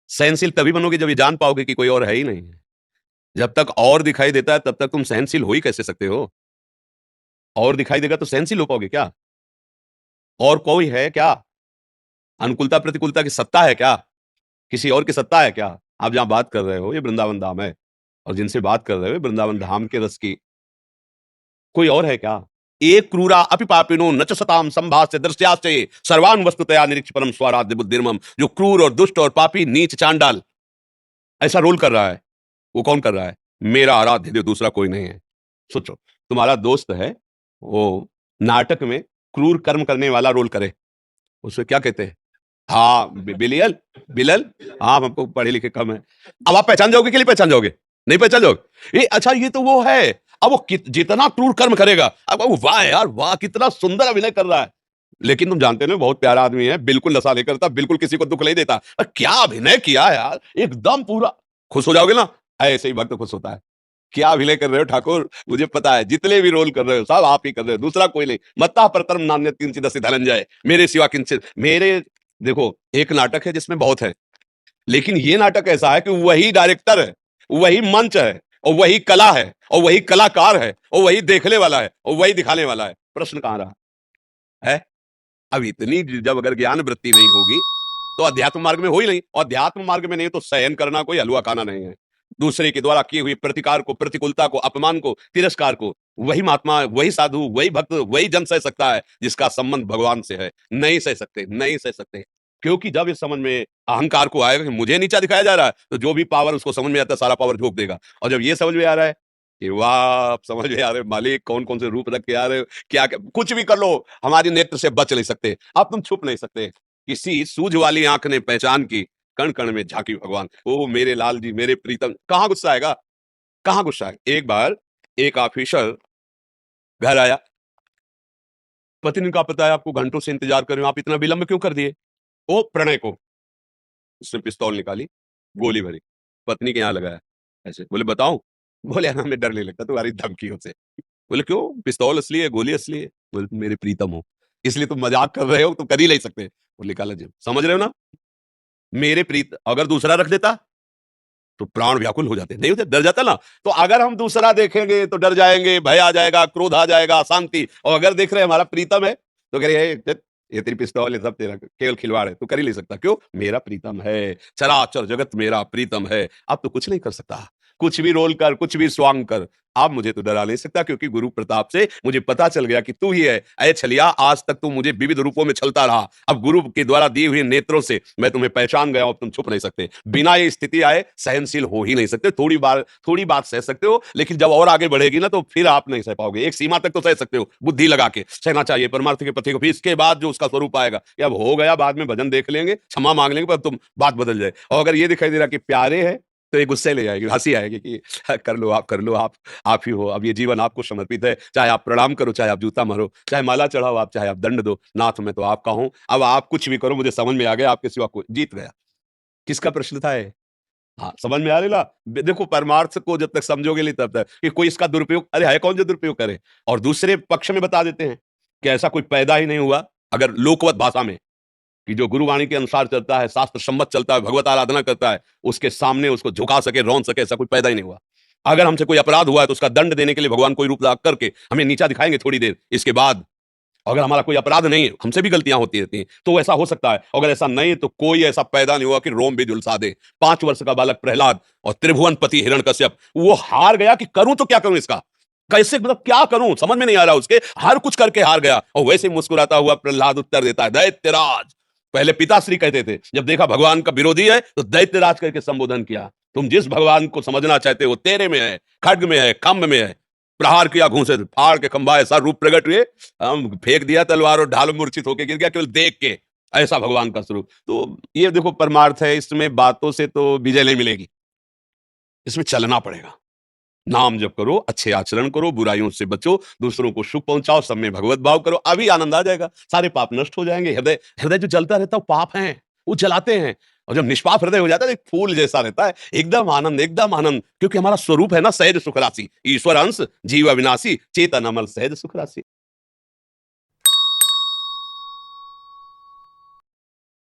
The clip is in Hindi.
सहनशील तभी बनोगे जब ये जान पाओगे कि कोई और है ही नहीं है। जब तक और दिखाई देता है तब तक तुम सहनशील हो ही कैसे सकते हो? और दिखाई देगा तो सहनशील हो पाओगे क्या? और कोई है क्या? अनुकूलता प्रतिकूलता की सत्ता है क्या? किसी और की सत्ता है क्या? आप जहां बात कर रहे हो ये वृंदावन धाम है, और जिनसे बात कर रहे हो वृंदावन धाम के रस की कोई और है क्या? एक क्रूरा अपि पापिनो न च सताम संभास्य दृश्याश्चे सर्वान् वस्तुतया निरीक्ष परम स्वाराध्य बुद्धिर्मम। जो क्रूर और दुष्ट और पापी नीच चांडाल ऐसा रोल कर रहा है, वो कौन कर रहा है? मेरा आराध्य देव, दूसरा कोई नहीं है। सोचो, तुम्हारा दोस्त है, वो नाटक में क्रूर कर्म करने वाला रोल करे, उसे क्या कहते हैं? हाँ, बिलियल, बिलल। हाँ, हमको पढ़े लिखे कम है। अब आप पहचान जाओगे कि नहीं पहचान जाओगे? नहीं पहचान जाओगे? ये अच्छा, ये तो वो है। अब वो जितना क्रूर कर्म करेगा, अब वो वाह यार वाह, कितना सुंदर अभिनय कर रहा है। लेकिन तुम जानते हो बहुत प्यारा आदमी है, बिल्कुल नशा नहीं करता, बिल्कुल किसी को दुख नहीं देता। क्या अभिनय किया यार, एकदम पूरा। खुश हो जाओगे ना, ऐसे ही भक्त खुश होता है। क्या अभिनय कर रहे हो ठाकुर, मुझे पता है, जितने भी रोल कर रहे हो सब आप ही कर रहे हो, दूसरा कोई नहीं। मत्ता परतरम नान्यत किंचित अस्ति धनंजय, मेरे सिवा किंचित मेरे। देखो, एक नाटक है जिसमें बहुत है, लेकिन ये नाटक ऐसा है कि वही डायरेक्टर है, वही मंच है, और वही कला है, और वही कलाकार है, और वही देखने वाला है, और वही दिखाने वाला है। प्रश्न कहां रहा है? अब इतनी जब अगर ज्ञान वृत्ति नहीं होगी तो अध्यात्म मार्ग में हो ही नहीं, और अध्यात्म मार्ग में नहीं तो सहन करना कोई हलवा खाना नहीं है। दूसरे के द्वारा किए हुए प्रतिकार को, प्रतिकूलता को, अपमान को, तिरस्कार को वही महात्मा, वही साधु, वही भक्त, वही जन सह सकता है जिसका संबंध भगवान से है। नहीं सह सकते, नहीं सह सकते। क्योंकि जब इस समझ में अहंकार को आएगा कि मुझे नीचा दिखाया जा रहा है, तो जो भी पावर उसको समझ में आता है सारा पावर झोंक देगा। और जब ये समझ में आ रहा है कि वाह, आप समझ में आ रहे हो मालिक, कौन कौन से रूप रख के आ रहे हो, क्या कुछ भी कर लो, हमारी नेत्र से बच नहीं सकते, अब तुम छुप नहीं सकते। किसी सूझ वाली आंख ने पहचान की, कण कण में झांकी भगवान। ओ मेरे लाल जी, मेरे प्रीतम, कहां गुस्सा आएगा, कहां गुस्सा है? एक बार एक ऑफिसर घर आया, पत्नी का पता है आपको, घंटों से इंतजार कर रहे हो, आप इतना विलंब क्यों कर दिए? ओ प्रणय को, उसने पिस्तौल निकाली, गोली भरी, पत्नी के यहां लगाया। ऐसे बोले बताऊं? बोले हमें डर नहीं लगता तुम्हारी धमकियों से। बोले क्यों? पिस्तौल असली है, गोली असली है। बोले तुम मेरे प्रीतम हो, इसलिए तुम मजाक कर रहे हो, तुम कर ही नहीं सकते। बोले निकाला जी, समझ रहे हो ना? मेरे प्रीत, अगर दूसरा रख देता तो प्राण व्याकुल हो जाते, नहीं होते, डर जाता ना। तो अगर हम दूसरा देखेंगे तो डर जाएंगे, भय आ जाएगा, क्रोध आ जाएगा, अशांति। और अगर देख रहे हैं हमारा प्रीतम है तो कह रहे हैं ये तेरी पिस्तौल है, सब तेरा केवल खिलवाड़ है, तू कर ही नहीं सकता। क्यों? मेरा प्रीतम है, चराचर जगत मेरा प्रीतम है। अब तो कुछ नहीं कर सकता, कुछ भी रोल कर, कुछ भी स्वांग कर, अब मुझे तो डरा नहीं सकता, क्योंकि गुरु प्रताप से मुझे पता चल गया कि तू ही है। अय छलिया, आज तक तू मुझे विविध रूपों में छलता रहा, अब गुरु के द्वारा दिए हुए नेत्रों से मैं तुम्हें पहचान गया, अब तुम छुप नहीं सकते। बिना ये स्थिति आए सहनशील हो ही नहीं सकते। थोड़ी बात सह सकते हो, लेकिन जब और आगे बढ़ेगी ना तो फिर आप नहीं सह पाओगे। एक सीमा तक तो सह सकते हो, बुद्धि लगा के सहना चाहिए परमार्थ के पति को, फिर इसके बाद जो उसका स्वरूप आएगा, कि अब हो गया, बाद में भजन देख लेंगे, क्षमा मांग लेंगे, पर तुम बात बदल जाए। और अगर ये दिखाई दे रहा कि प्यारे है तो ये गुस्से ले जाएगी, हंसी आएगी कि कर लो आप, कर लो आप ही हो, अब ये जीवन आपको समर्पित है। चाहे आप प्रणाम करो, चाहे आप जूता मारो, चाहे माला चढ़ाओ आप, चाहे आप दंड दो, नाथ मैं तो आपका हूं। अब आप कुछ भी करो, मुझे समझ में आ गया, आपके सिवा को जीत गया। किसका प्रश्न था ये? हाँ, समझ में आ रही ना? देखो, परमार्थ को जब तक समझोगे नहीं तब तक कि कोई इसका दुरुपयोग, अरे है कौन जो दुरुपयोग करे। और दूसरे पक्ष में बता देते हैं कि ऐसा कोई पैदा ही नहीं हुआ, अगर लोकवत भाषा में, कि जो गुरुवाणी के अनुसार चलता है, शास्त्र सम्मत चलता है, भगवत आराधना करता है, उसके सामने उसको झुका सके, रौन सके, ऐसा कोई पैदा ही नहीं हुआ। अगर हमसे कोई अपराध हुआ है तो उसका दंड देने के लिए भगवान कोई रूप धारण करके हमें नीचा दिखाएंगे थोड़ी देर, इसके बाद अगर हमारा कोई अपराध नहीं है, हमसे भी गलतियां होती रहती हैं, तो ऐसा हो सकता है। अगर ऐसा नहीं है तो कोई ऐसा पैदा नहीं हुआ कि रोम भी झुलसा दे। 5 वर्ष का बालक प्रहलाद और त्रिभुवनपति हिरण्यकश्यप, वो हार गया कि करूं तो क्या करूं इसका, कैसे, मतलब क्या करूं, समझ में नहीं आ रहा उसके, हर कुछ करके हार गया। और वैसे मुस्कुराता हुआ प्रहलाद उत्तर देता है, दैत्यराज। पहले पिताश्री कहते थे, जब देखा भगवान का विरोधी है तो दैत्यराज करके संबोधन किया। तुम जिस भगवान को समझना चाहते हो तेरे में है, खड्ग में है, खम्भ में है। प्रहार किया, घूंसे फाड़ के खंभा ऐसा रूप प्रकट हुए, हम फेंक दिया तलवार और ढाल मूर्छित होकर गिर गया, केवल देख के। ऐसा भगवान का स्वरूप। तो ये देखो परमार्थ है, इसमें बातों से तो विजय नहीं मिलेगी, इसमें चलना पड़ेगा। नाम जप करो, अच्छे आचरण करो, बुराइयों से बचो, दूसरों को सुख पहुंचाओ, सब में भगवत भाव करो, अभी आनंद आ जाएगा, सारे पाप नष्ट हो जाएंगे। हृदय हृदय जो जलता रहता है वो पाप है, वो जलाते हैं। और जब निष्पाप हृदय हो जाता है, एक फूल जैसा रहता है, एकदम आनंद, एकदम आनंद। क्योंकि हमारा स्वरूप है ना सहज सुख राशि, ईश्वर अंश जीव अविनाशी, चेतन अमल सहज सुख राशि।